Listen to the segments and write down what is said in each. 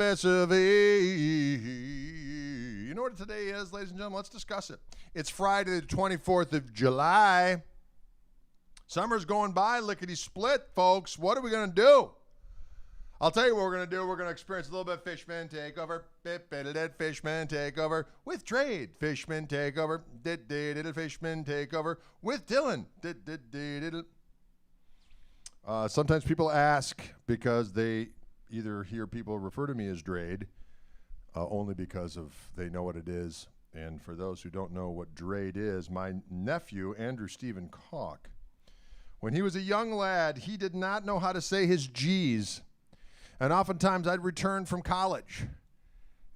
You know what today is, ladies and gentlemen? Let's discuss it. It's Friday, the 24th of July. Summer's going by, lickety-split, folks. What are we going to do? I'll tell you what we're going to do. We're going to experience a little bit of Fishman Takeover. Fishman Takeover with Trade. Fishman Takeover. Fishman Takeover with Dylan. Sometimes people ask because they either hear people refer to me as Drade, only because of they know what it is. And for those who don't know what Drade is, my nephew, Andrew Stephen Koch, when he was a young lad, he did not know how to say his G's. And oftentimes I'd return from college,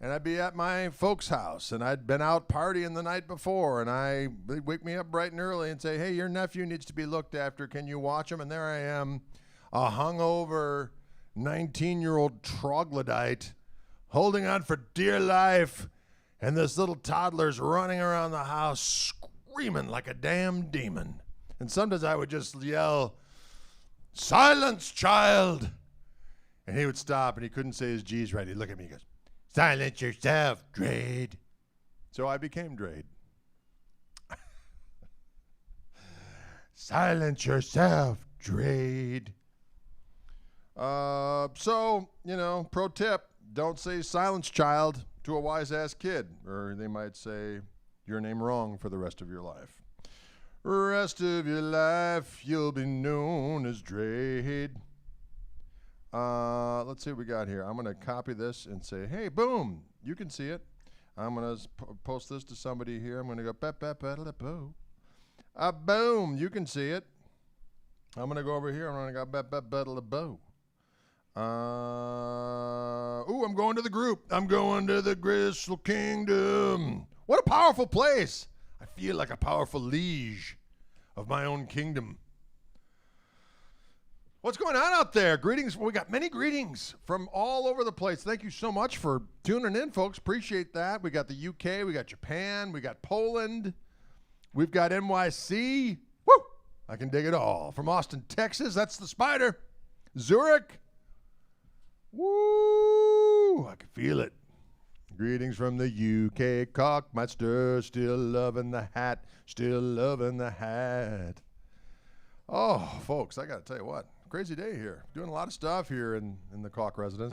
and I'd be at my folks' house, and I'd been out partying the night before, and they'd wake me up bright and early and say, hey, your nephew needs to be looked after. Can you watch him? And there I am, a hungover 19-year-old troglodyte holding on for dear life, and this little toddler's running around the house screaming like a damn demon. And sometimes I would just yell, silence, child. And he would stop, and he couldn't say his G's right. He'd look at me and he goes, silence yourself, Drade. So I became Drade. Silence yourself, Drade. So, pro tip, don't say silence, child, to a wise-ass kid. Or they might say your name wrong for the rest of your life. Rest of your life, you'll be known as Drade. Let's see what we got here. I'm going to copy this and say, hey, boom, you can see it. I'm going to post this to somebody here. I'm going to go, boom, you can see it. I'm going to go over here. I'm going to go, I'm going to the group. I'm going to the Gristle Kingdom. What a powerful place. I feel like a powerful liege of my own kingdom. What's going on out there? Greetings. We got many greetings from all over the place. Thank you so much for tuning in, folks. Appreciate that. We got the UK. We got Japan. We got Poland. We've got NYC. Woo! I can dig it all. From Austin, Texas. That's the spider. Zurich. Woo! I can feel it. Greetings from the UK. Cockmaster. Still loving the hat. Still loving the hat. Oh, folks, I got to tell you what. Crazy day here. Doing a lot of stuff here in the Koch residence.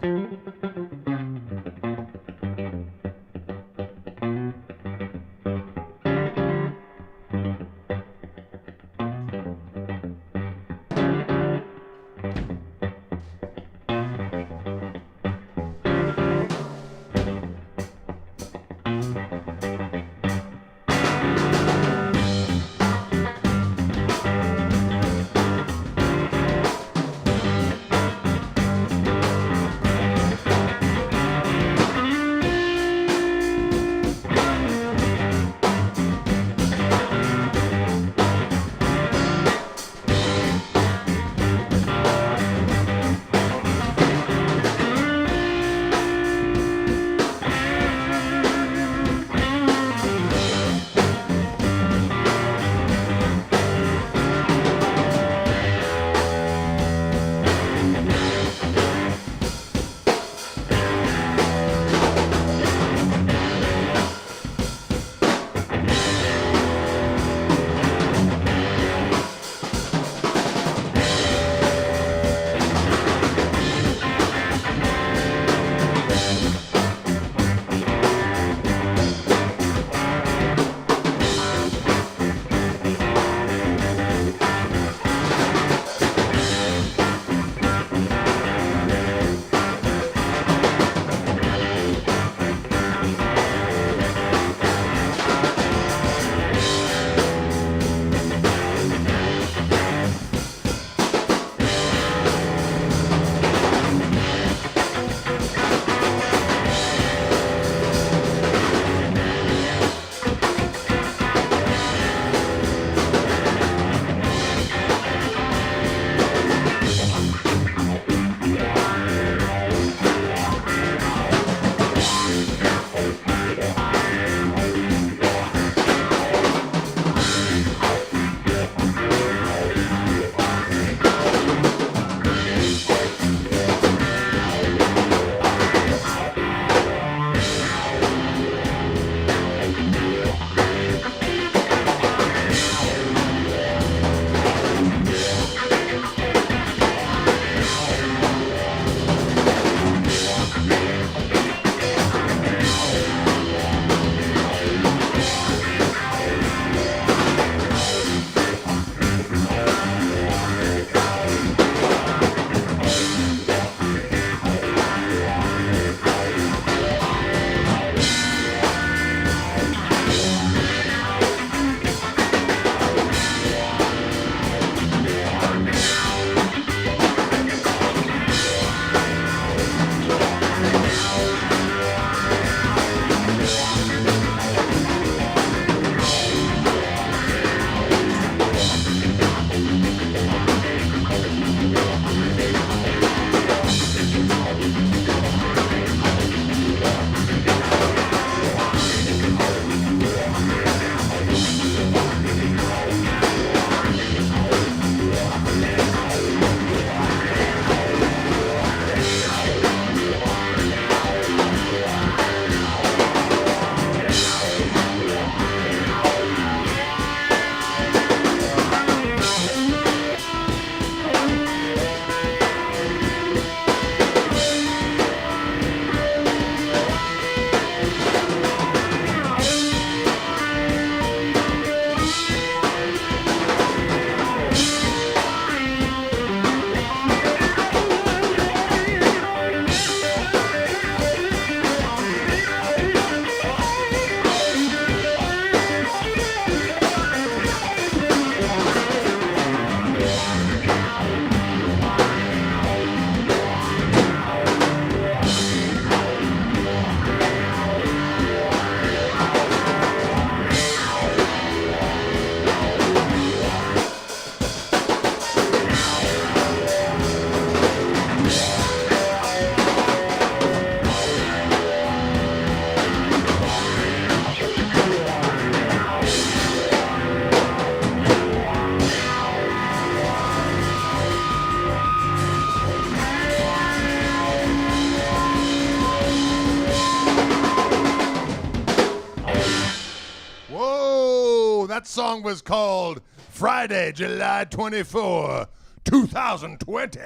That song was called Friday, July 24, 2020.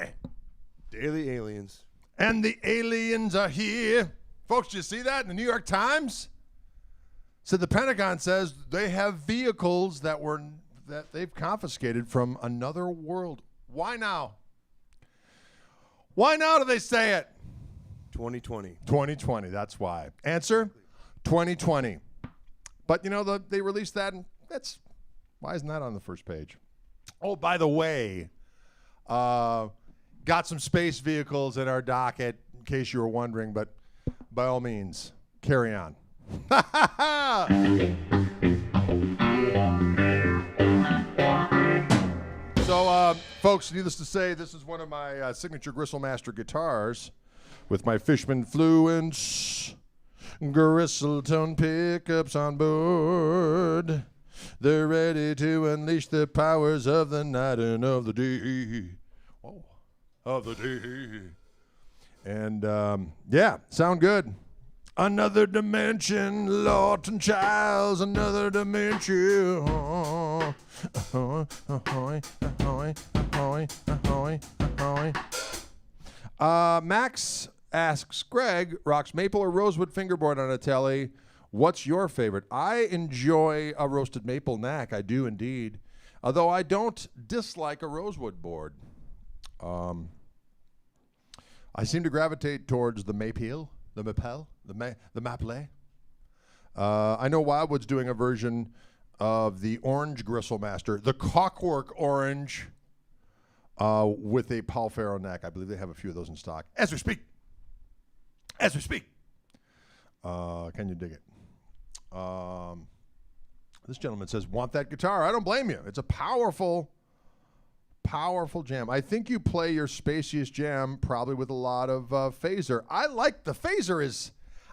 Daily Aliens. And the aliens are here. Folks, did you see that in the New York Times? So the Pentagon says they have vehicles that they've confiscated from another world. Why now? Why now do they say it? 2020. 2020, that's why. Answer, 2020. But, they released that, and why isn't that on the first page? Oh, by the way, got some space vehicles in our docket, in case you were wondering, but by all means, carry on. So, folks, needless to say, this is one of my signature Gristle Master guitars with my Fishman Fluence Gristle tone pickups on board. They're ready to unleash the powers of the night and of the day. Oh, of the day. And, sound good. Another dimension, Lawton Childs, another dimension. Max asks, Greg, rocks maple or rosewood fingerboard on a telly. What's your favorite? I enjoy a roasted maple neck. I do indeed. Although I don't dislike a rosewood board. I seem to gravitate towards the maple. The maple. I know Wildwood's doing a version of the orange Gristle Master, the Cockwork orange, with a Paul Ferro neck. I believe they have a few of those in stock as we speak. Can you dig it? This gentleman says, want that guitar? I don't blame you. It's a powerful jam. I think you play your spaciest jam probably with a lot of phaser. I like the phaser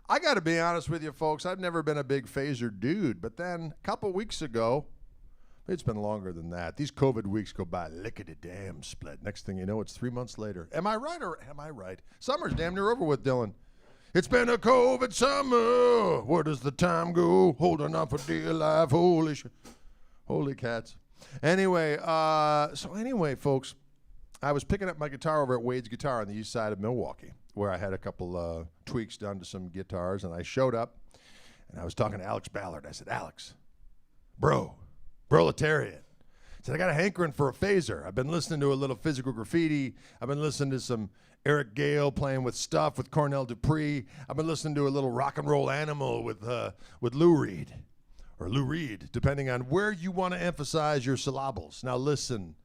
I got to be honest with you, folks. I've never been a big phaser dude. But then a couple weeks ago, it's been longer than that. These COVID weeks go by lickety-damn split. Next thing you know, it's 3 months later. Am I right or am I right? Summer's damn near over with, Dylan. It's been a COVID summer. Where does the time go? Holding on for dear life. Holy cats. Anyway, folks, I was picking up my guitar over at Wade's Guitar on the east side of Milwaukee, where I had a couple tweaks done to some guitars, and I showed up, and I was talking to Alex Ballard. I said, Alex, proletariat. I said, I got a hankering for a phaser. I've been listening to a little Physical Graffiti. I've been listening to some Eric Gale playing with Stuff with Cornell Dupree. I've been listening to a little Rock and Roll Animal with Lou Reed, or Lou Reed, depending on where you want to emphasize your syllables. Now listen.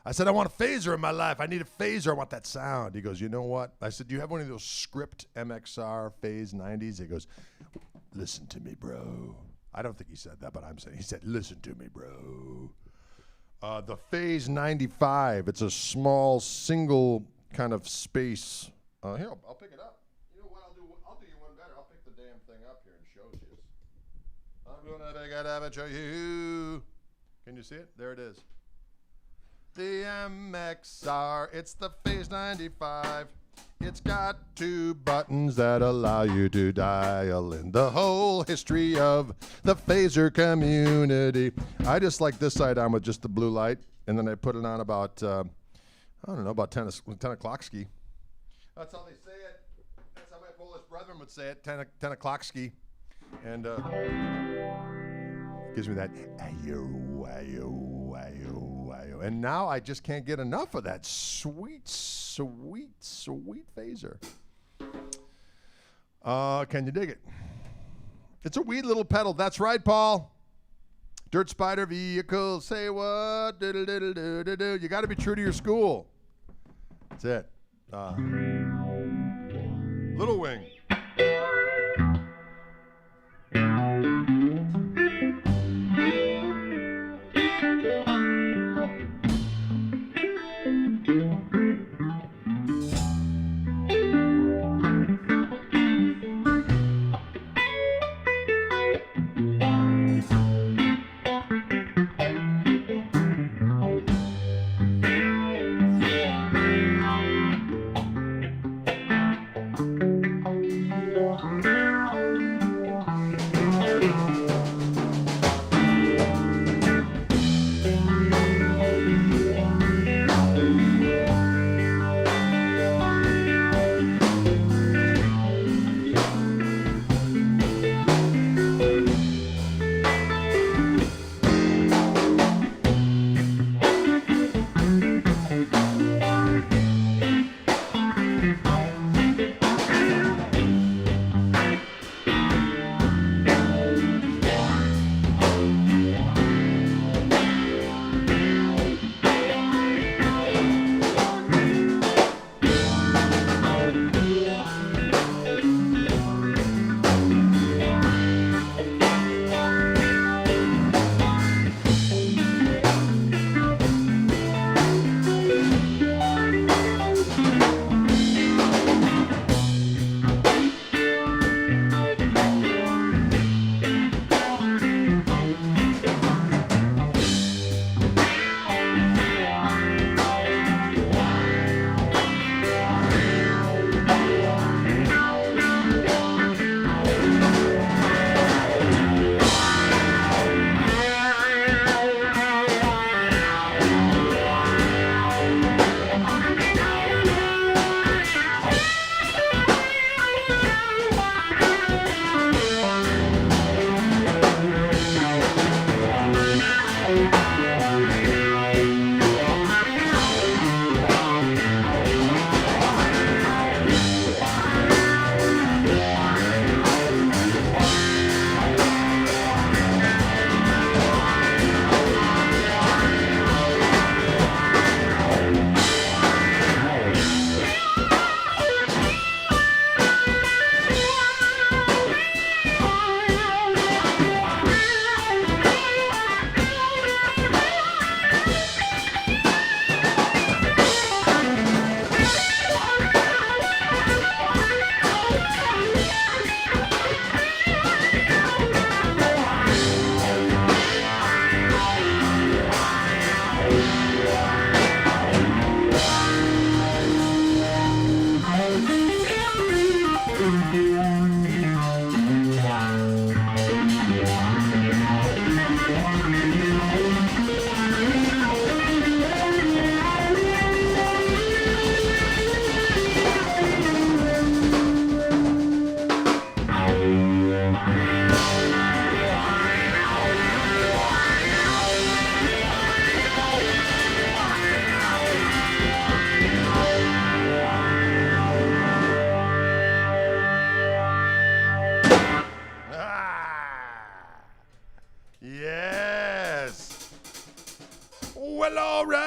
I said, I want a phaser in my life. I need a phaser. I want that sound. He goes, you know what? I said, do you have one of those Script MXR Phase 90s? He goes, listen to me, bro. I don't think he said that, but I'm saying, he said, listen to me, bro. The Phase 95. It's a small, single kind of space. Here, I'll pick it up. You know what I'll do? I'll do you one better. I'll pick the damn thing up here and show you. I'm going to pick it up and show you. Can you see it? There it is. The MXR, it's the Phase 95. It's got 2 buttons that allow you to dial in the whole history of the phaser community. I just like this side on with just the blue light, and then I put it on about, about 10 o'clock ski. That's how they say it. That's how my Polish brethren would say it, 10 o'clock ski. And gives me that ayo, ayo, ayo, ayo. And now I just can't get enough of that sweet, sweet, sweet phaser. Can you dig it? It's a wee little pedal. That's right, Paul. Dirt Spider vehicle. Say what? Diddle, diddle, do, do, do. You got to be true to your school. That's it. Little Wing.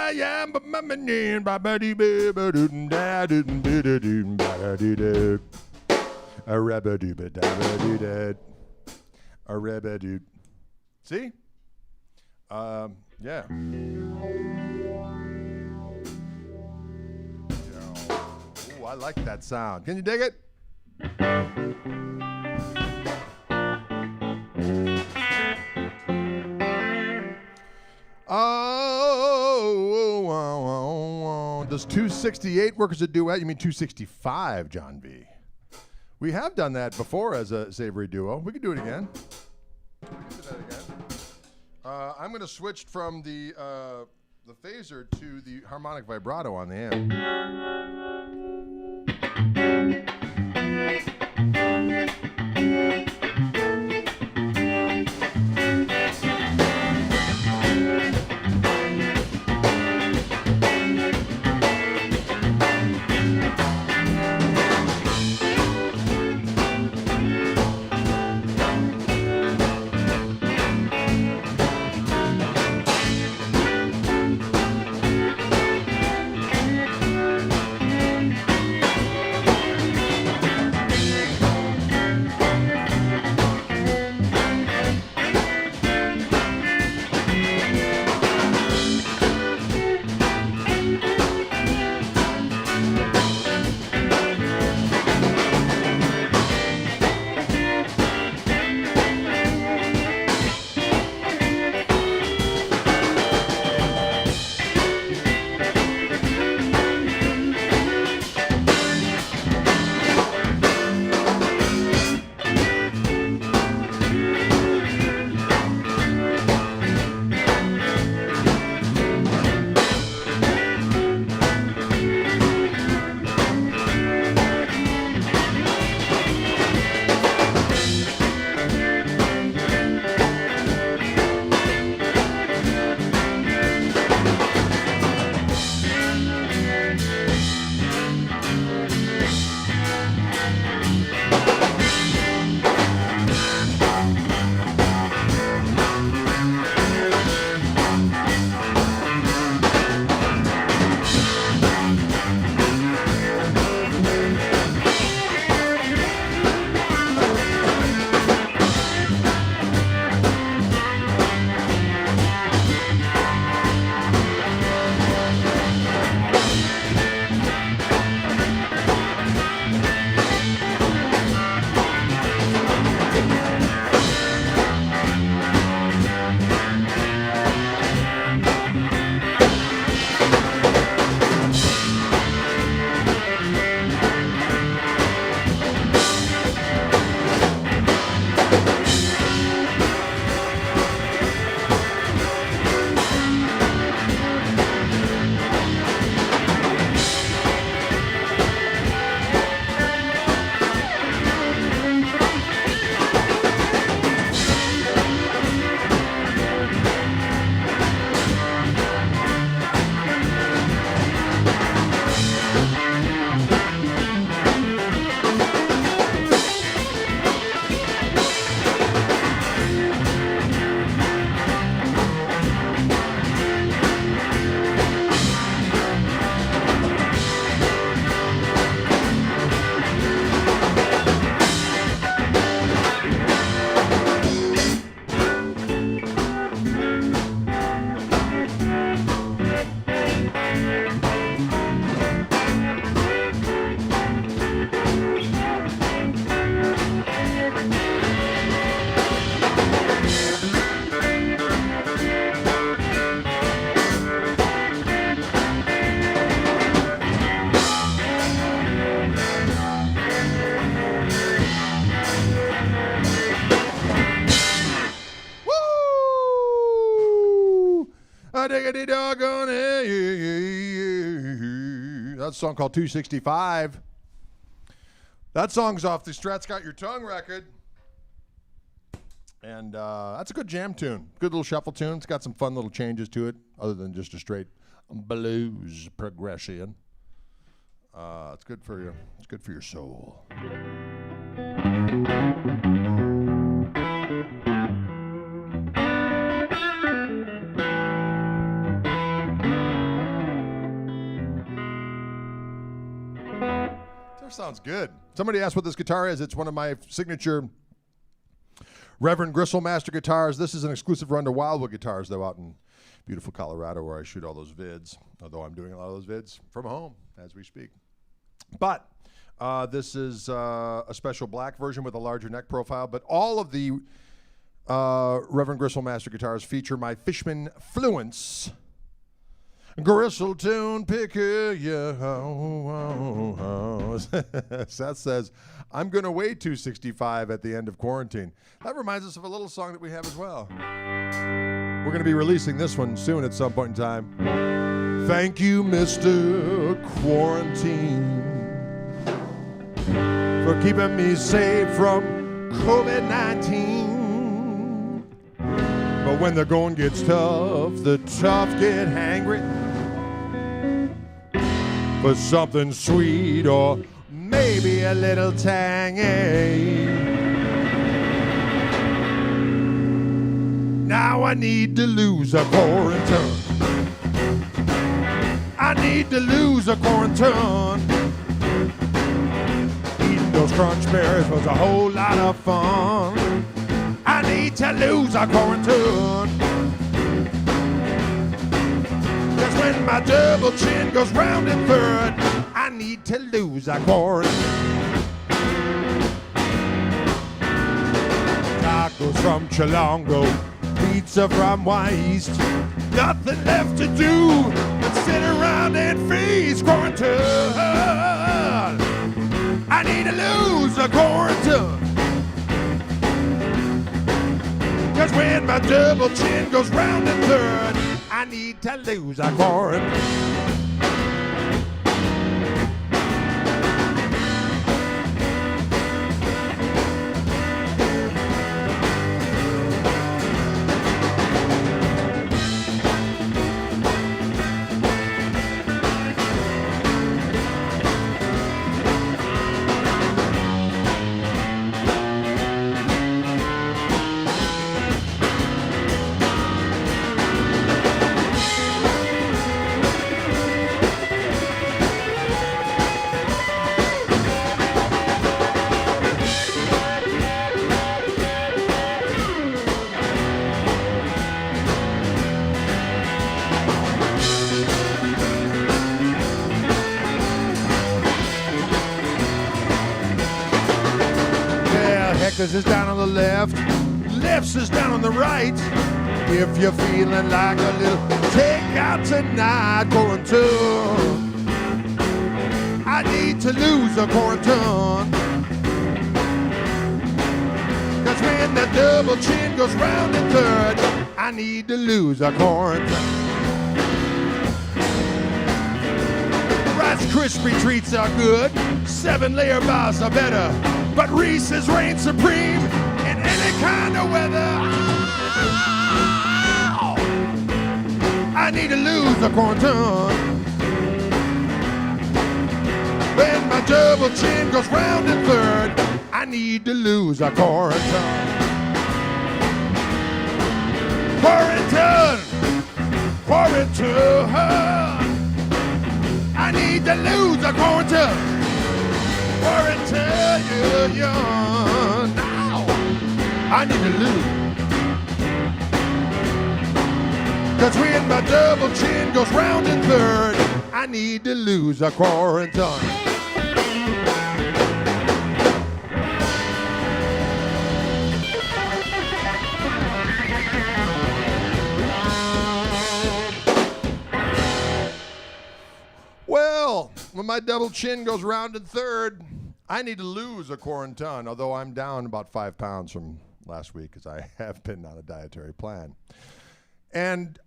I am but my man, ba ba doo ba ba doo da doo ba da doo ba da doo da. A rabba doo ba da ba doo da. A rabba doo. See? Yeah. Oh, I like that sound. Can you dig it? Oh, does 268 work as a duet? You mean 265, John V? We have done that before as a savory duo. We can do it again. We can do that again. I'm going to switch from the phaser to the harmonic vibrato on the amp. diggity doggone it. That's a song called 265. That song's off the Strat's Got Your Tongue record. And that's a good jam tune. Good little shuffle tune. It's got some fun little changes to it, other than just a straight blues progression. It's good for you. It's good for your soul. sounds good. Somebody asked what this guitar is. It's one of my signature Reverend Gristle Master guitars. This is an exclusive run to Wildwood Guitars, though, out in beautiful Colorado where I shoot all those vids, although I'm doing a lot of those vids from home as we speak. But this is a special black version with a larger neck profile, but all of the Reverend Gristle Master guitars feature my Fishman Fluence Gristle tune picker, yeah. Seth says, I'm going to weigh 265 at the end of quarantine. That reminds us of a little song that we have as well. We're going to be releasing this one soon at some point in time. Thank you, Mr. Quarantine, for keeping me safe from COVID-19. But when the going gets tough, the tough get hangry for something sweet or maybe a little tangy. Now I need to lose a quarantine. I need to lose a quarantine. Eating those crunch berries was a whole lot of fun. I need to lose a quarantine. Cause when my double chin goes round and third, I need to lose a quarantine. Tacos from Chilongo, pizza from West. Nothing left to do but sit around and feast. Quarantine. I need to lose a quarantine. Cause when my double chin goes round and third, I need to lose a quarantine. Hector's is down on the left, Left's is down on the right. If you're feeling like a little takeout tonight, quarantine. I need to lose a quarantine. Cause when the double chin goes round and third, I need to lose a quarantine. Rice Krispie treats are good, 7-layer bars are better, but Reese's reign supreme in any kind of weather. Ow! I need to lose a quarantine. When my double chin goes round and third, I need to lose a quarantine. Quarantine! Quarantine! I need to lose a quarantine. Quarantine, now I need to lose. Cause when my double chin goes round and third, I need to lose a quarantine. Well, when my double chin goes round and third, I need to lose a quarantine, although I'm down about 5 pounds from last week because I have been on a dietary plan. And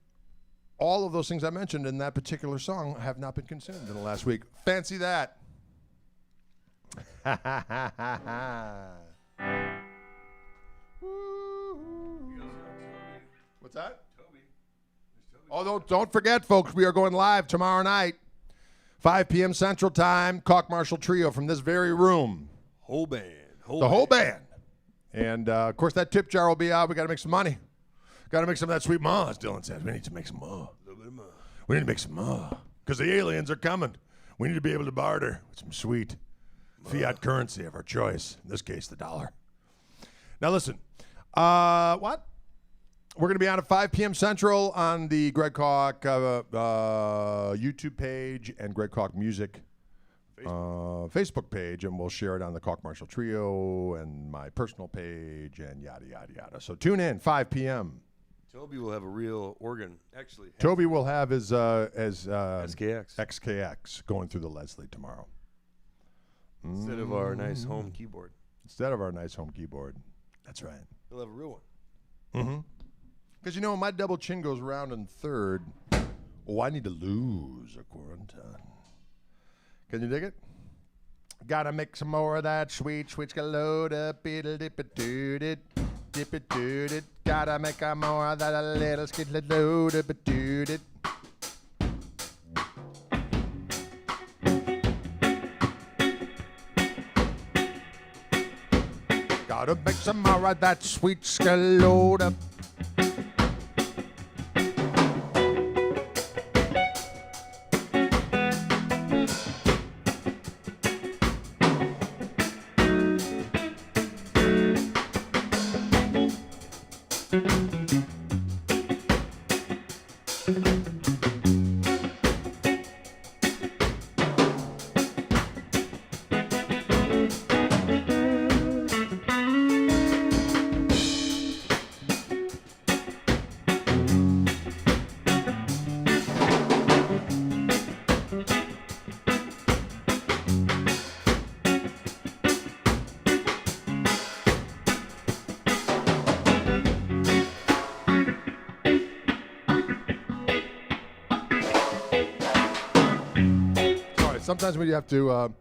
all of those things I mentioned in that particular song have not been consumed in the last week. Fancy that. What's that? Although, don't forget, folks, we are going live tomorrow night. 5 p.m. Central Time, Koch Marshall Trio from this very room. Whole band. The whole band. And, of course, that tip jar will be out. We got to make some money. Got to make some of that sweet ma, as Dylan says. We need to make some ma. A little bit of ma. We need to make some ma. Because the aliens are coming. We need to be able to barter with some sweet fiat currency of our choice. In this case, the dollar. Now listen, what? We're going to be on at 5 p.m. Central on the Greg Koch YouTube page and Greg Koch Music Facebook page, and we'll share it on the Koch Marshall Trio and my personal page and yada, yada, yada. So tune in, 5 p.m. Toby will have a real organ. Actually, Toby will have his XKX going through the Leslie tomorrow. instead of our nice home keyboard. Instead of our nice home keyboard. That's right. He'll have a real one. Mm-hmm. Because, you know, my double chin goes round in third. Oh, I need to lose a quarantine. Can you dig it? Gotta make some more of that sweet scalota, biddle dip it dood it, dip it dood it. Gotta make a more of that a little skidloada, but dood it. Gotta make some more of that sweet scalota. Sometimes we have to.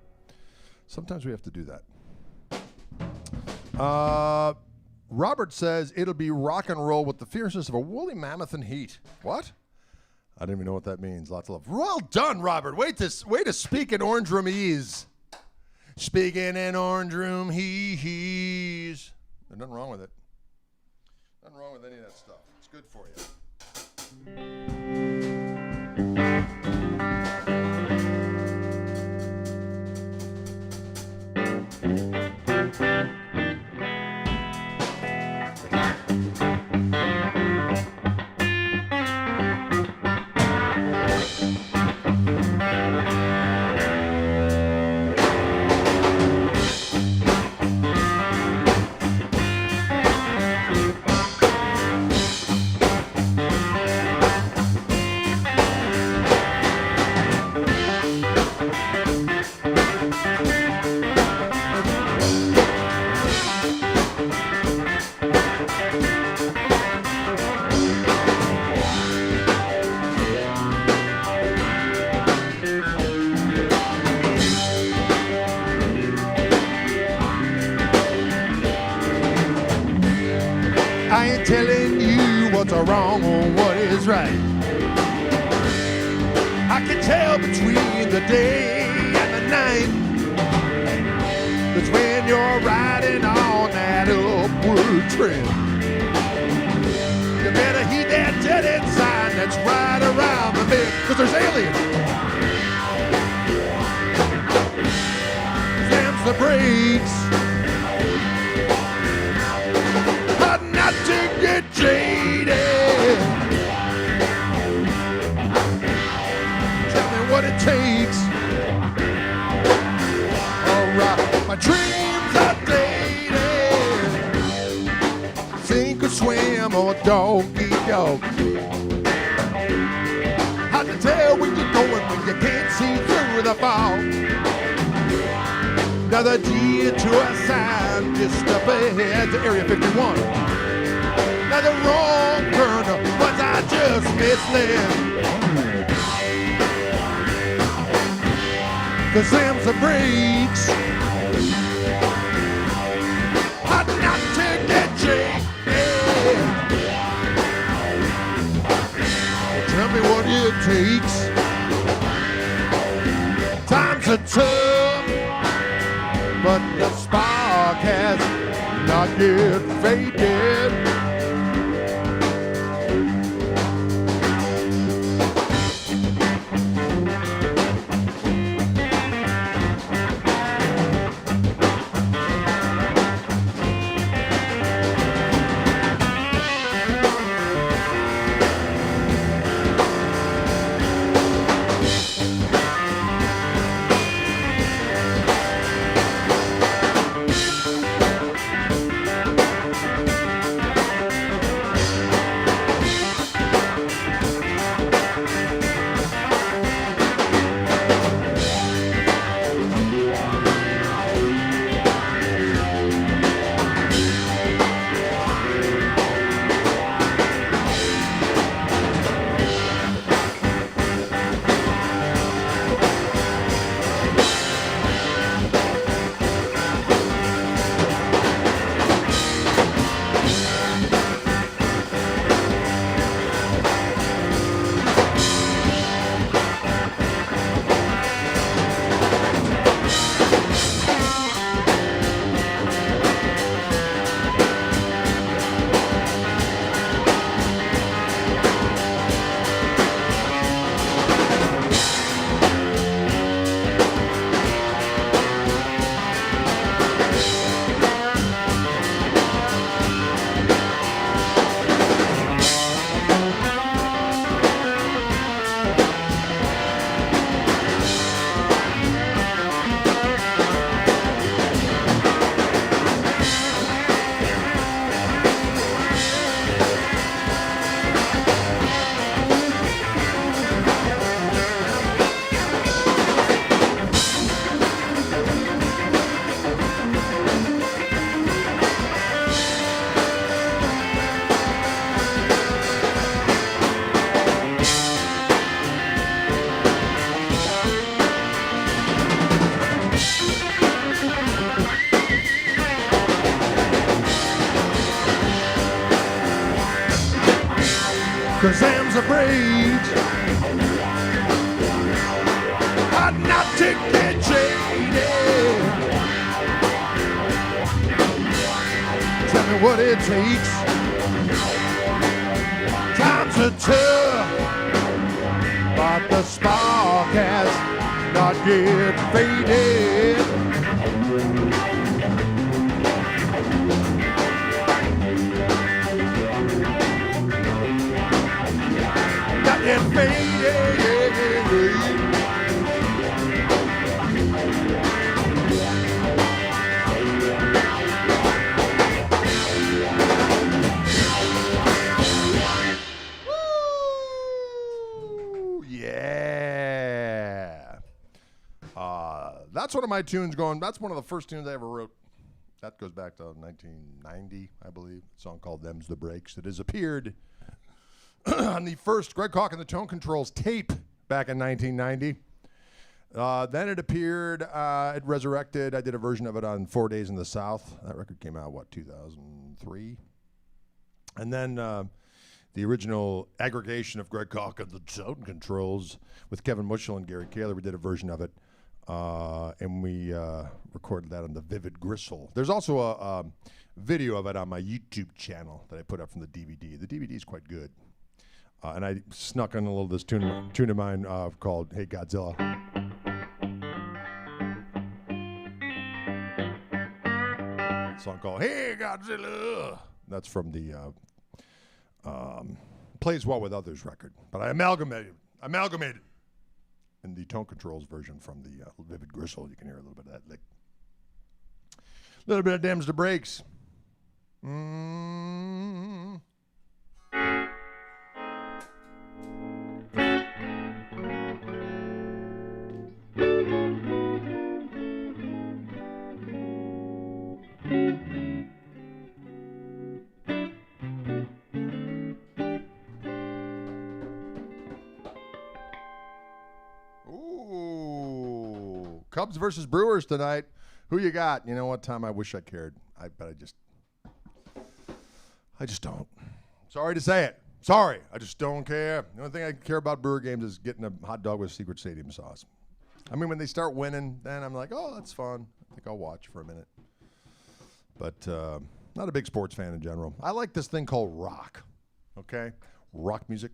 Sometimes we have to do that. Robert says it'll be rock and roll with the fierceness of a woolly mammoth in heat. What? I don't even know what that means. Lots of love. Well done, Robert. Way to speak in orange roomese. Speaking in orange room he's. There's nothing wrong with it. Nothing wrong with any of that stuff. It's good for you. Telling you what's wrong or what is right. I can tell between the day and the night. That's when you're riding on that upward trend. You better heed that dead-end sign that's right around the bend, 'cause there's aliens. Slams the brakes. Not to get jaded. Tell me what it takes. Alright, my dreams are dated. Sink or swim or dog eat dog. Hard to tell where you're going when you can't see through the fog. Another detour sign just up ahead to Area 51. Now the wrong turn was I just misled. The slams the brakes. Hard not to get jaded. Tell me what it takes. Times are tough, but the spark has not yet faded. 'cause them's the breaks. I'd not to get jaded. Tell me what it takes. Times are tough, but the spark has not yet faded. Not yet faded. That's one of my tunes going. That's one of the first tunes I ever wrote. That goes back to 1990, I believe. A song called Them's the Breaks. It has appeared on the first Greg Koch and the Tone Controls tape back in 1990. Then it appeared, it resurrected. I did a version of it on 4 Days in the South. That record came out, 2003? And then the original aggregation of Greg Koch and the Tone Controls with Kevin Mushel and Gary Kaler, we did a version of it. And we recorded that on the Vivid Gristle. There's also a video of it on my YouTube channel that I put up from the DVD. The DVD is quite good. And I snuck in a little of this tune of mine called Hey Godzilla. A song called Hey Godzilla. That's from the Plays Well With Others record. But I amalgamated in the Tone Controls version from the Vivid Gristle. You can hear a little bit of that lick. A little bit of Dems to Breaks. Cubs versus Brewers tonight. Who you got? You know what, Tom? I wish I cared. But I just don't. Sorry to say it. Sorry. I just don't care. The only thing I care about Brewer games is getting a hot dog with secret stadium sauce. I mean, when they start winning, then I'm like, oh, that's fun. I think I'll watch for a minute. But not a big sports fan in general. I like this thing called rock. Okay? Rock music.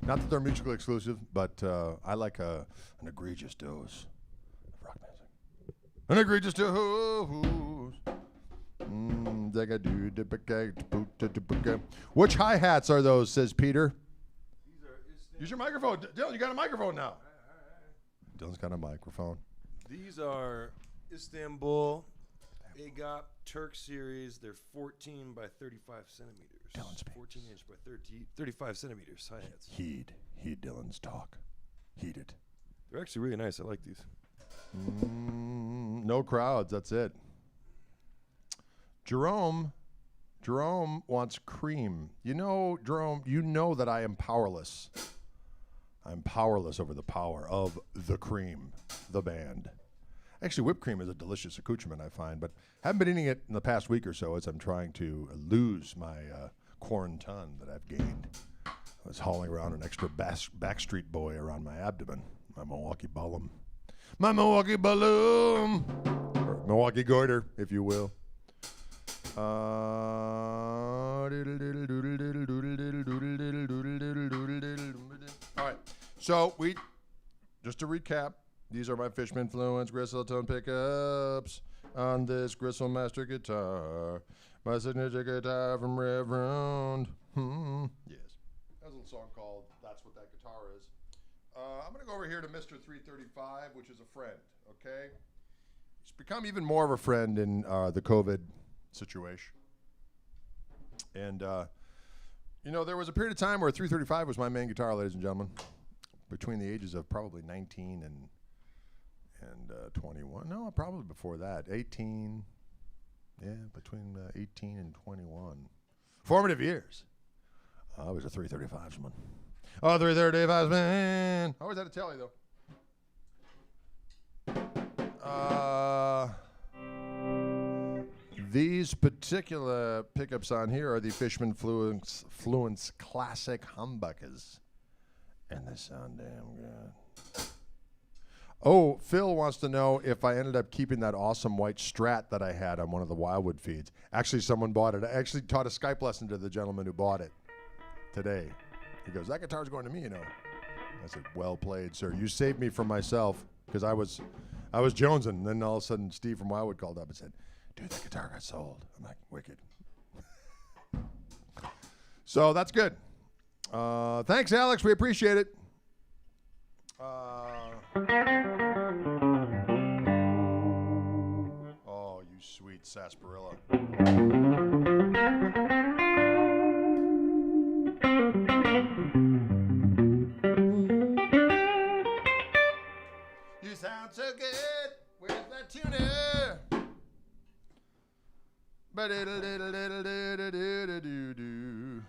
Not that they're mutually exclusive, but I like an egregious dose. An egregious dose. Which hi-hats are those, says Peter? Use your microphone. Dylan, you got a microphone now. Dylan's got a microphone. These are Istanbul AGOP Turk series. They're 14 by 35 centimeters. Dylan's 14 inch by 35 centimeters hi-hats. Heed Dylan's talk. Heed it. They're actually really nice. I like these. No crowds. That's it. Jerome wants cream. You know, Jerome, you know that I am powerless. I'm powerless over the power of the cream, the band. Actually, whipped cream is a delicious accoutrement, I find, but haven't been eating it in the past week or so as I'm trying to lose my corn ton that I've gained. I was hauling around an extra Backstreet Boy around my abdomen, my Milwaukee balloon. My Milwaukee balloon. Or Milwaukee goiter, if you will. All right. So just to recap, these are my Fishman Fluence Gristle tone pickups on this Gristle Master guitar. My signature guitar from Reverend. Yes. That was a little song called That's What That Guitar Is. I'm going to go over here to Mr. 335, which is a friend, okay? He's become even more of a friend in the COVID situation. And, there was a period of time where 335 was my main guitar, ladies and gentlemen, between the ages of probably 19 and 21. No, probably before that. 18. Yeah, between 18 and 21. Formative years. I was a 335's-man. Oh, 335's man. I always had to tell you, though. These particular pickups on here are the Fishman Fluence Classic Humbuckers. And they sound damn good. Oh, Phil wants to know if I ended up keeping that awesome white Strat that I had on one of the Wildwood feeds. Actually, someone bought it. I actually taught a Skype lesson to the gentleman who bought it today. He goes, that guitar's going to me, you know. I said, well played, sir. You saved me from myself because I was jonesing. And then all of a sudden, Steve from Wildwood called up and said, dude, that guitar got sold. I'm like, wicked. So that's good. Thanks, Alex. We appreciate it. Oh, you sweet sarsaparilla. You sound so good with that tuner. Ba-diddle-diddle-diddle-diddle-diddle-diddle-doo-doo.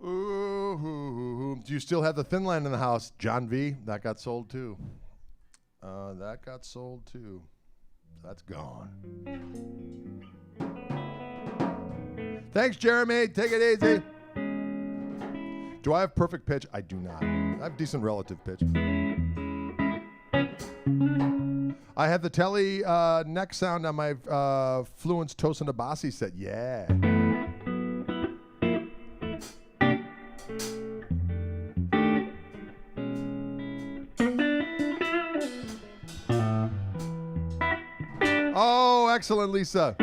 Ooh, do you still have the thin line in the house, John V? That got sold too. That's gone. Thanks, Jeremy. Take it easy. Do I have perfect pitch? I do not. I have decent relative pitch. I have the Telly neck sound on my Fluence Tosin Abasi set. Yeah. Oh, excellent, Lisa.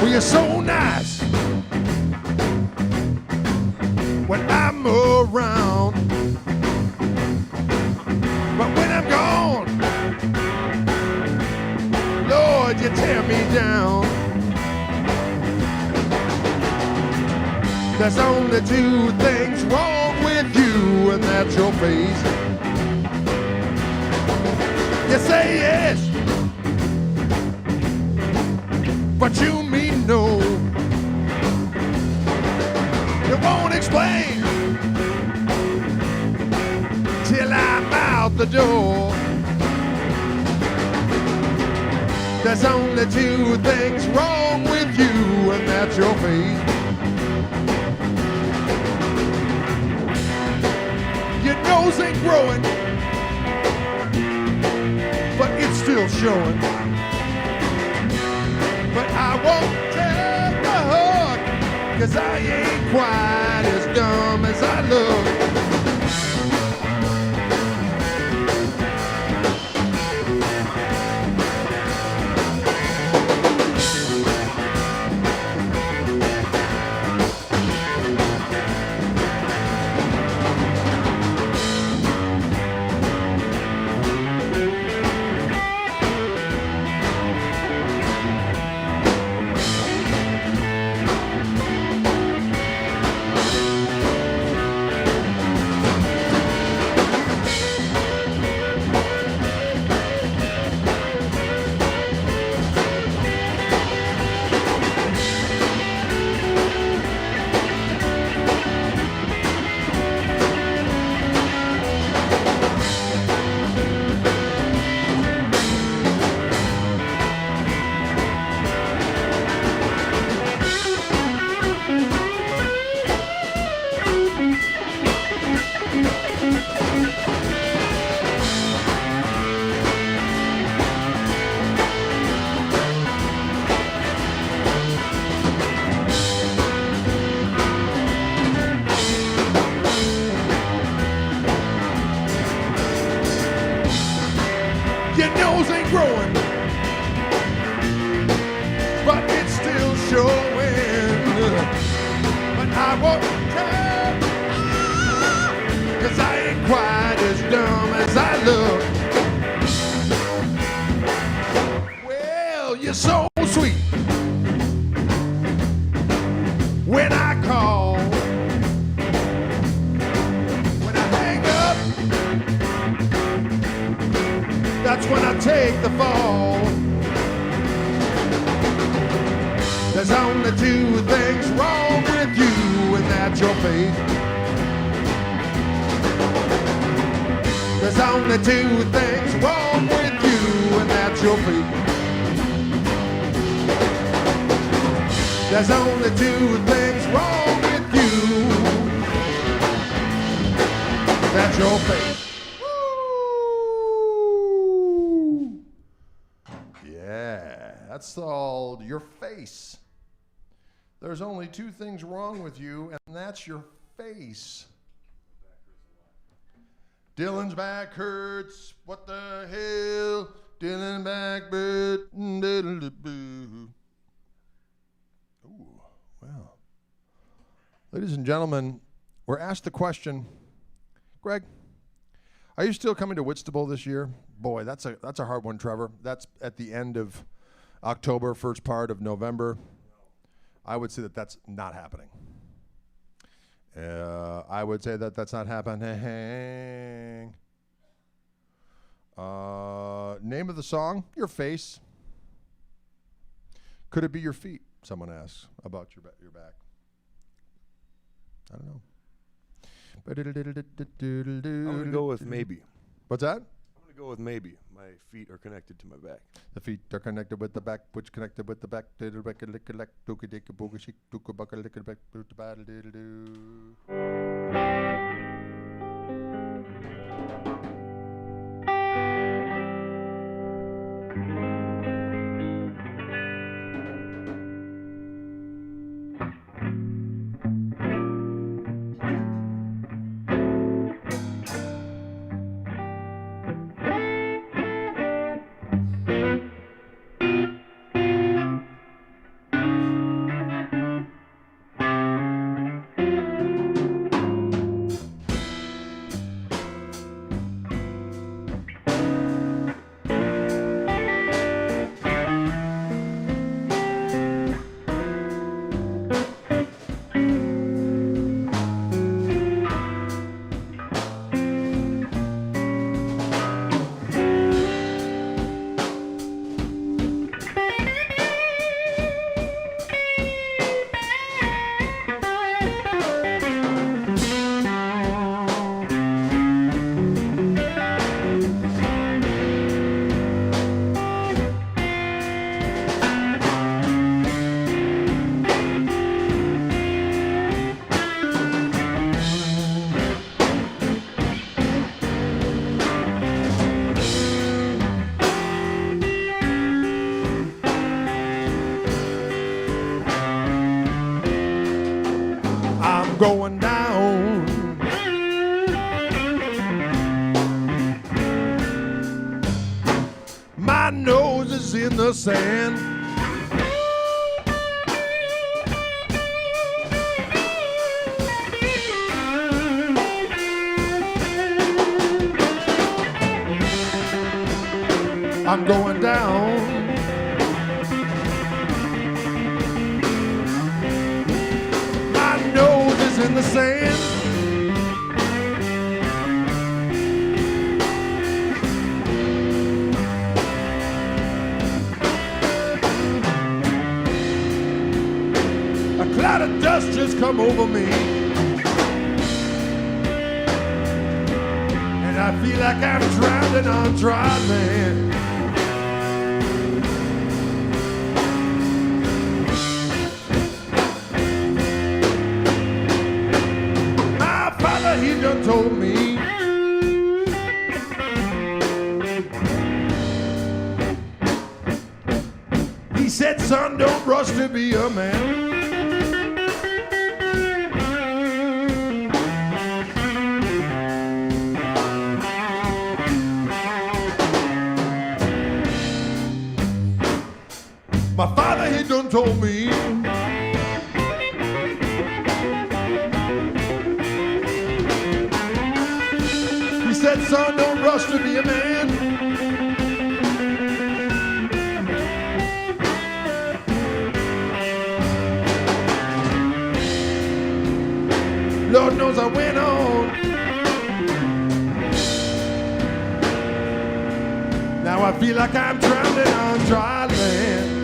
You're so nice when I'm around, but when I'm gone, Lord, you tear me down. There's only two things wrong with you, and that's your face. You say yes, but you mean no. You won't explain till I'm out the door. There's only two things wrong with you, and that's your face. Your nose ain't growing, but it's still showing. But I won't take a hug, 'cause I ain't quite as dumb as I look. ain't growing, but it's still showing. But I won't care, 'cause I ain't quite as dumb as I look. Well, you're so sweet when I call. When I hang up, that's when I take the fall. There's only two things wrong with you, and that's your fate. There's only two things wrong with you, and that's your fate. There's only two things wrong with you, that's your fate. Woo! Yeah, that's called Your Face. There's only two things wrong with you, and that's your face. Dylan's back hurts. What the hell? Dylan's back hurts. Ooh, well. Ladies and gentlemen, we're asked the question, Greg, are you still coming to Whitstable this year? Boy, that's a hard one, Trevor. That's at the end of October, first part of November. I would say that that's not happening. I would say that that's not happening. Name of the song, Your Face. Could it be your feet? Someone asks about your back. I don't know. I'm going to go with maybe. What's that? I'm going to go with maybe. My feet are connected to my back. The feet are connected with the back, which connected with the back. Going down. My nose is in the sand. I'm going down. In the sand. A cloud of dust just come over me, and I feel like I'm drowning on dry land. He done told me he said, son, don't rush to be a man. My father, he done told me. He said, son, don't rush to be a man. Lord knows I went on. Now I feel like I'm drowning on dry land.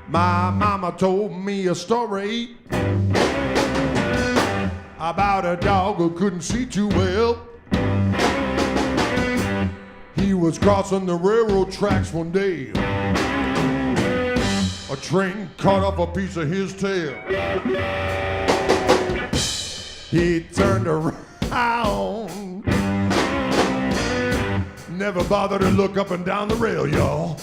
My mama told me a story about a dog who couldn't see too well. He was crossing the railroad tracks one day. A train cut off a piece of his tail. He turned around, never bothered to look up and down the rail, y'all.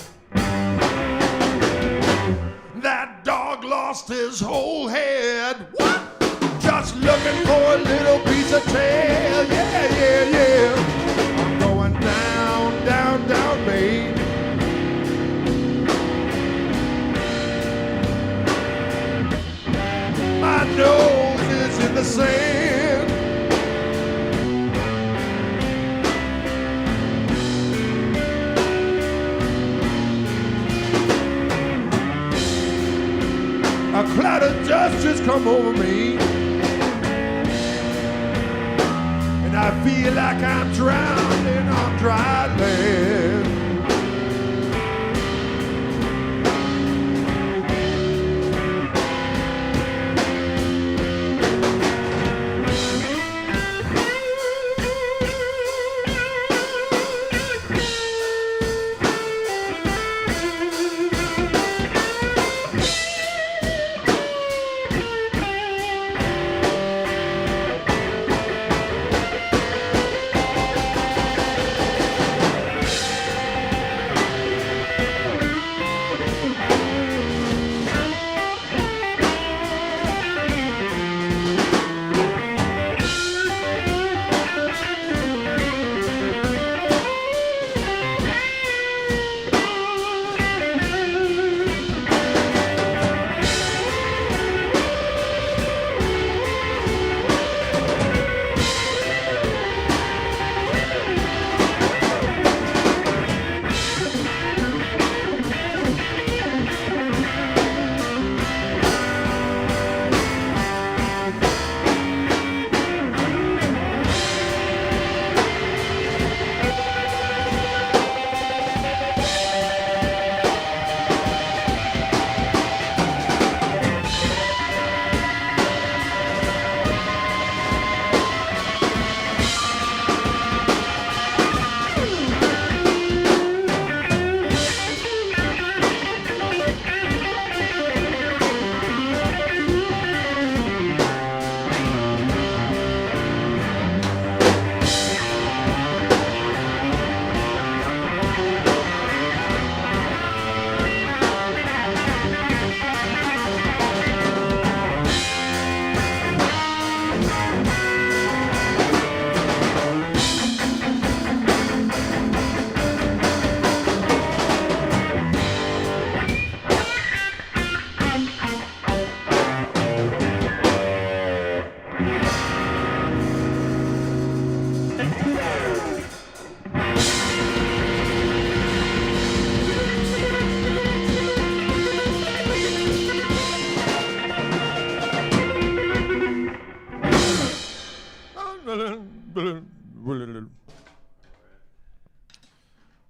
That dog lost his whole head. What? Just looking for a little piece of tail. Yeah, yeah, yeah. I'm going down, down, down, babe. My nose is in the sand. A cloud of dust just come over me, and I feel like I'm drowning on dry land.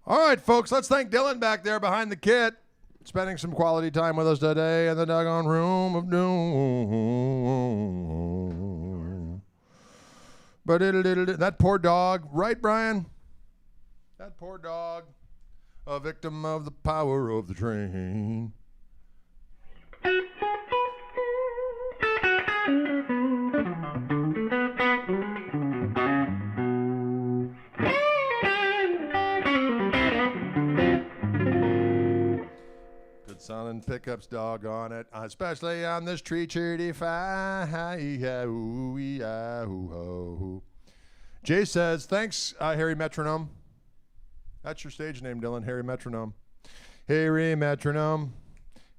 All right, folks, let's thank Dylan back there behind the kit, spending some quality time with us today in the doggone room of doom. But that poor dog, right, Brian? That poor dog, a victim of the power of the train. Good sounding pick pickups, doggone it. Especially on this tree chirty Jay says, thanks, Harry Metronome. That's your stage name, Dylan, Harry Metronome. Harry Metronome.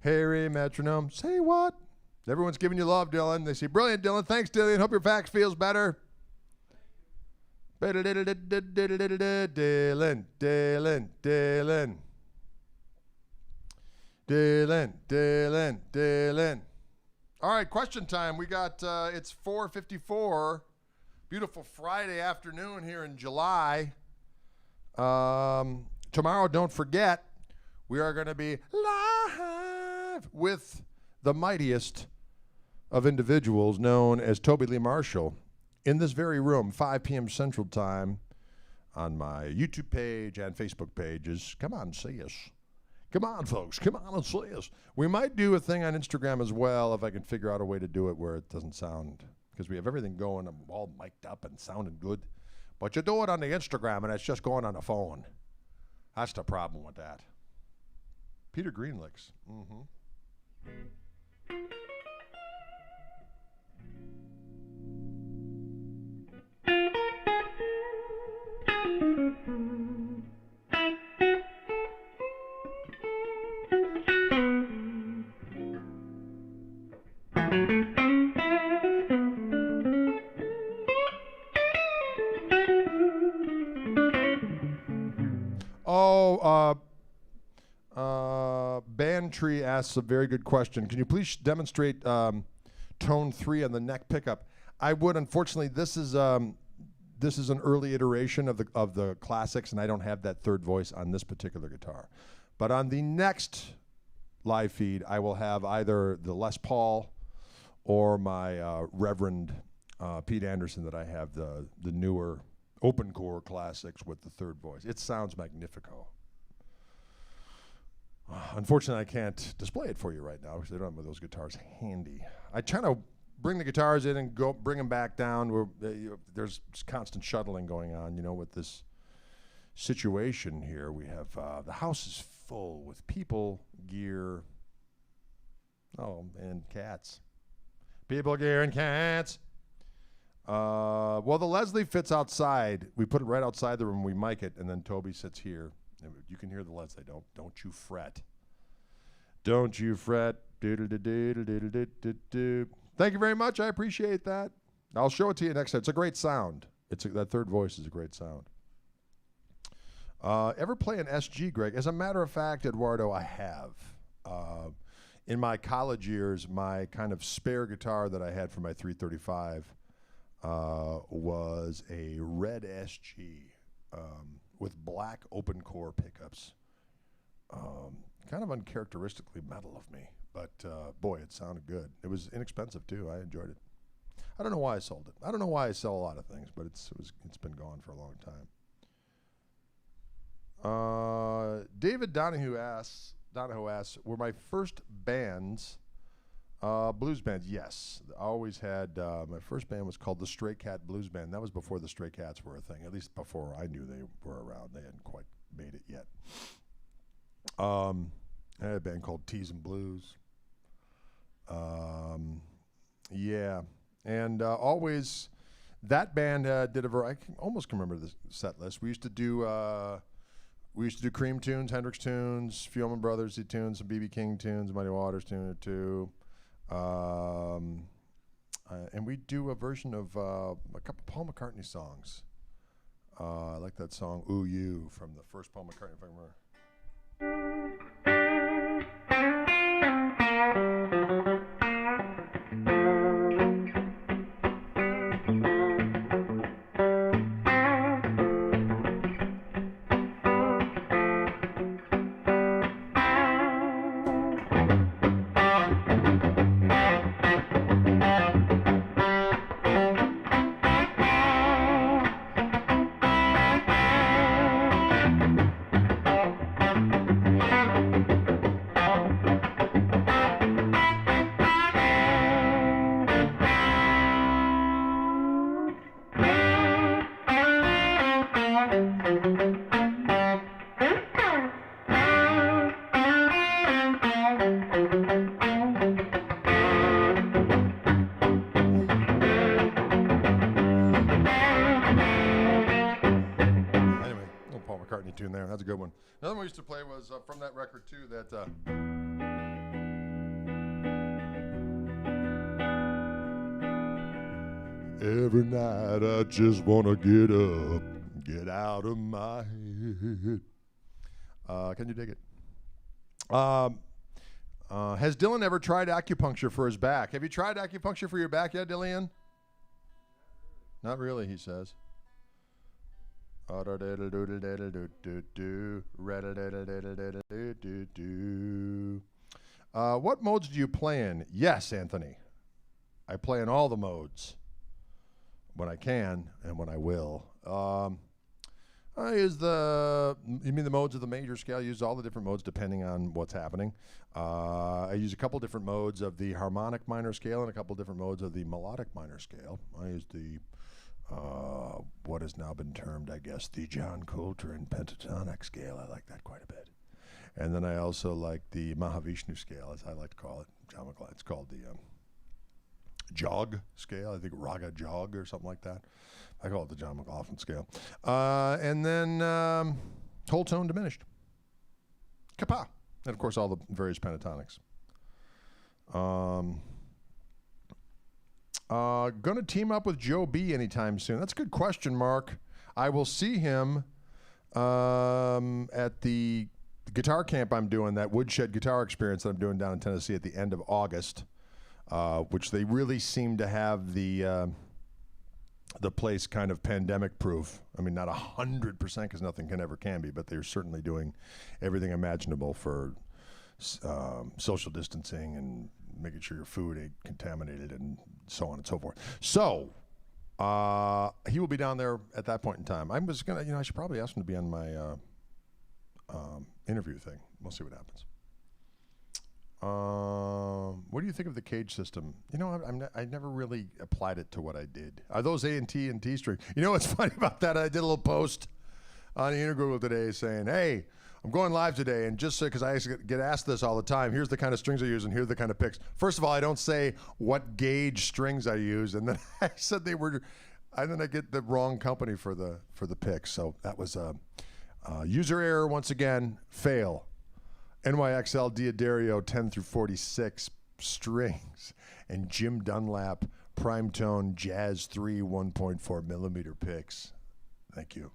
Harry Metronome. Say what? Everyone's giving you love, Dylan. They say, brilliant, Dylan. Thanks, Dylan. Hope your back feels better. Dylan, Dylan, Dylan. Dylan, Dylan, Dylan. All right, question time. We got, it's 4:54. Beautiful Friday afternoon here in July. Tomorrow, don't forget, we are going to be live with the mightiest of individuals known as Toby Lee Marshall in this very room, 5 p.m. Central Time, on my YouTube page and Facebook pages. Come on, see us. Come on, folks. Come on and see us. We might do a thing on Instagram as well if I can figure out a way to do it where it doesn't sound, because we have everything going, I'm all mic'd up and sounding good. But you do it on the Instagram and it's just going on the phone. That's the problem with that. Peter Greenlicks. Mm-hmm. Bandtree asks a very good question. Can you please demonstrate tone 3 on the neck pickup? I would. Unfortunately, this is an early iteration of the classics, and I don't have that third voice on this particular guitar. But on the next live feed, I will have either the Les Paul or my Reverend Pete Anderson that I have the newer open core classics with the third voice. It sounds magnifico. Unfortunately, I can't display it for you right now because I don't have those guitars handy. I try to bring the guitars in and go bring them back down. There's constant shuttling going on, with this situation here. We have the house is full with people, gear, and cats. People, gear, and cats. Well, the Leslie fits outside. We put it right outside the room. We mic it, and then Toby sits here. You can hear the Leslie. Don't you fret. Don't you fret. Thank you very much. I appreciate that. I'll show it to you next time. It's a great sound. That third voice is a great sound. Ever play an SG, Greg? As a matter of fact, Eduardo, I have. In my college years, my kind of spare guitar that I had for my 335 was a red SG with black open core pickups. Kind of uncharacteristically metal of me, but boy, it sounded good. It was inexpensive too. I enjoyed it. I don't know why I sold it. I don't know why I sell a lot of things, but it's been gone for a long time. David Donahue asks, were my first bands blues bands? Yes. I always had, my first band was called the Stray Cat Blues Band. That was before the Stray Cats were a thing, at least before I knew they were around. They hadn't quite made it yet. I had a band called Teas and Blues. Yeah. And always, that band did I almost can remember the set list. We used to do Cream tunes, Hendrix tunes, Fioman Brothers tunes, some B.B. King tunes, Muddy Waters tune or two. And we do a version of a couple Paul McCartney songs. I like that song, Ooh You, from the first Paul McCartney, if I remember. in there. That's a good one. Another one we used to play was from that record, too, that... Every night I just want to get up, get out of my head. Can you dig it? Has Dylan ever tried acupuncture for his back? Have you tried acupuncture for your back yet, Dylan? Not really, he says. What modes do you play in? Yes, Anthony. I play in all the modes. When I can and when I will. I use you mean the modes of the major scale? I use all the different modes depending on what's happening. I use a couple different modes of the harmonic minor scale and a couple different modes of the melodic minor scale. I use the, what has now been termed, I guess, the John Coltrane pentatonic scale. I like that quite a bit. And then I also like the Mahavishnu scale, as I like to call it. John McLeod. It's called the... jog scale, I think Raga Jog or something like that. I call it the John McLaughlin scale. And then whole tone diminished. Kapa. And of course all the various pentatonics. Gonna team up with Joe B anytime soon. That's a good question, Mark. I will see him at the guitar camp I'm doing, that Woodshed Guitar Experience that I'm doing down in Tennessee at the end of August. Which they really seem to have the place kind of pandemic proof. I mean, not 100% because nothing can be, but they're certainly doing everything imaginable for social distancing and making sure your food ain't contaminated and so on and so forth. So he will be down there at that point in time. I was gonna, I should probably ask him to be on my interview thing. We'll see what happens. What do you think of the cage system? I never really applied it to what I did. Are those A and T string? You know what's funny about that? I did a little post on the Integral today saying, hey, I'm going live today, and just because I get asked this all the time, here's the kind of strings I use and here's the kind of picks. First of all, I don't say what gauge strings I use, and then I said they were, and then I get the wrong company for the picks. So that was a user error once again. Fail. NYXL Diodario 10 through 46 strings and Jim Dunlap Prime Tone Jazz 3 1.4 millimeter picks. Thank you.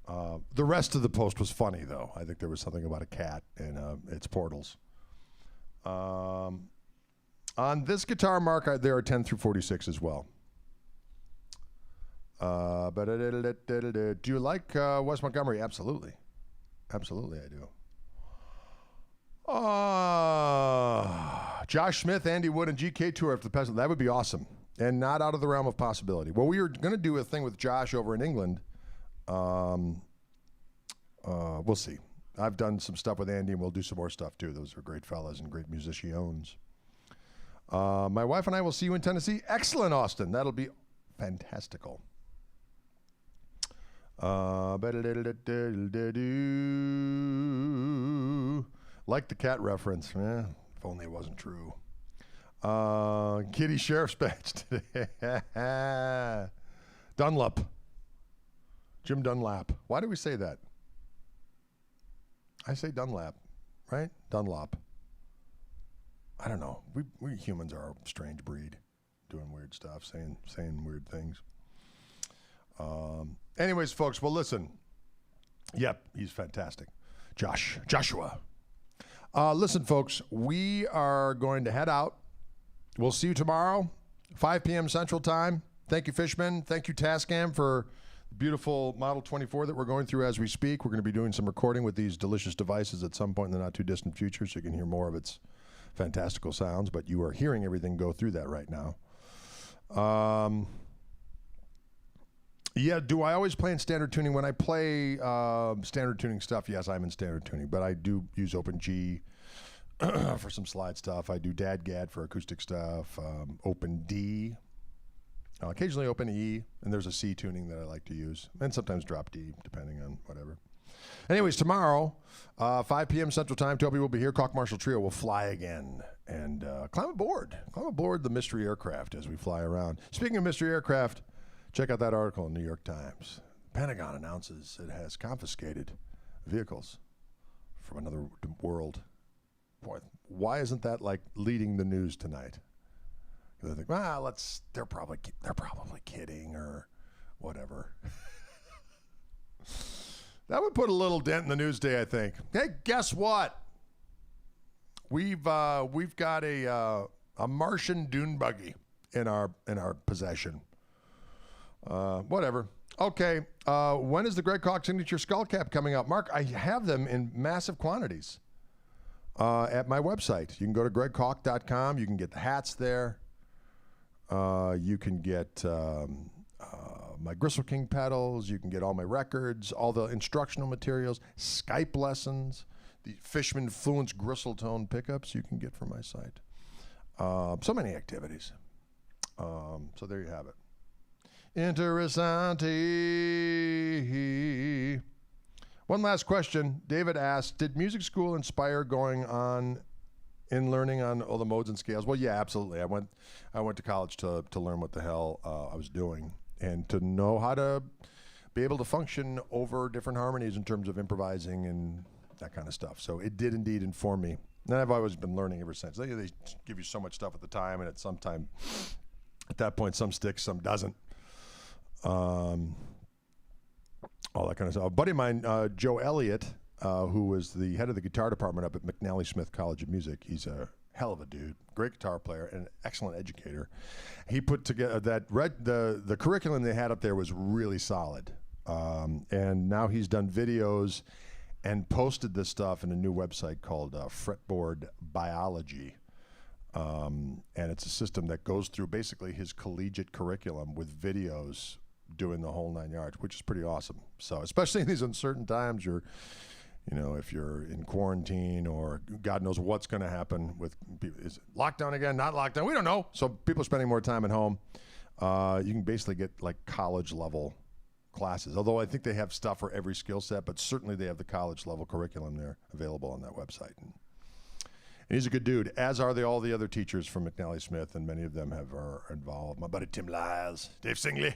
The rest of the post was funny, though. I think there was something about a cat and its portals. On this guitar, Mark, there are 10 through 46 as well. Do you like Wes Montgomery? Absolutely. Absolutely, I do. Josh Smith, Andy Wood, and GK tour after the Peasant. That would be awesome, and not out of the realm of possibility. Well, we were going to do a thing with Josh over in England. We'll see. I've done some stuff with Andy, and we'll do some more stuff too. Those are great fellas and great musicians. My wife and I will see you in Tennessee. Excellent, Austin. That'll be fantastical. Like the cat reference. If only it wasn't true. Kitty Sheriff's Badge today. Dunlap. Jim Dunlap. Why do we say that? I say Dunlap, right? Dunlop. I don't know. We humans are a strange breed, doing weird stuff, saying weird things. Anyways, folks, well, listen. Yep, he's fantastic. Joshua. Listen, folks, we are going to head out. We'll see you tomorrow, 5 p.m. Central Time. Thank you, Fishman. Thank you, Tascam, for the beautiful Model 24 that we're going through as we speak. We're going to be doing some recording with these delicious devices at some point in the not-too-distant future, so you can hear more of its fantastical sounds, but you are hearing everything go through that right now. Yeah, do I always play in standard tuning? When I play standard tuning stuff, yes, I'm in standard tuning, but I do use Open G for some slide stuff. I do DAD-GAD for acoustic stuff, Open D, occasionally Open E, and there's a C tuning that I like to use, and sometimes Drop D, depending on whatever. Anyways, tomorrow, 5 p.m. Central Time, Toby will be here. Koch Marshall Trio will fly again, and climb aboard the mystery aircraft as we fly around. Speaking of mystery aircraft, check out that article in New York Times. Pentagon announces it has confiscated vehicles from another world. Boy, why isn't that like leading the news tonight? They think, well, they're probably kidding or whatever. That would put a little dent in the news day, I think. Hey, guess what? We've got a Martian dune buggy in our possession. Whatever. Okay. When is the Greg Koch signature skull cap coming out? Mark, I have them in massive quantities at my website. You can go to gregkoch.com. You can get the hats there. You can get my Gristle King pedals. You can get all my records, all the instructional materials, Skype lessons, the Fishman Fluence Gristle tone pickups you can get from my site. So many activities. So there you have it. Interessante. One last question. David asked, did music school inspire going on in learning on all the modes and scales? Well, yeah, absolutely. I went to college to learn what the hell I was doing and to know how to be able to function over different harmonies in terms of improvising and that kind of stuff. So it did indeed inform me. And I've always been learning ever since. They give you so much stuff at the time, and at that point, some sticks, some doesn't. All that kind of stuff. A buddy of mine, Joe Elliott, who was the head of the guitar department up at McNally Smith College of Music. He's a hell of a dude, great guitar player, and an excellent educator. He put together the curriculum they had up there was really solid. And now he's done videos and posted this stuff in a new website called Fretboard Biology. And it's a system that goes through basically his collegiate curriculum with videos doing the whole 9 yards, which is pretty awesome. So especially in these uncertain times, if you're in quarantine or God knows what's going to happen with people. Is it lockdown again, not lockdown? We don't know. So people are spending more time at home. You can basically get like college level classes, although I think they have stuff for every skill set, but certainly they have the college level curriculum there available on that website. And he's a good dude, as are all the other teachers from McNally Smith, and many of them are involved. My buddy Tim Lyles, Dave Singley, a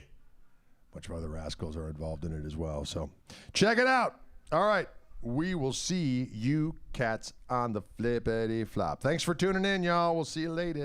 bunch of other rascals are involved in it as well. So check it out. All right. We will see you cats on the flippity flop. Thanks for tuning in, y'all. We'll see you later.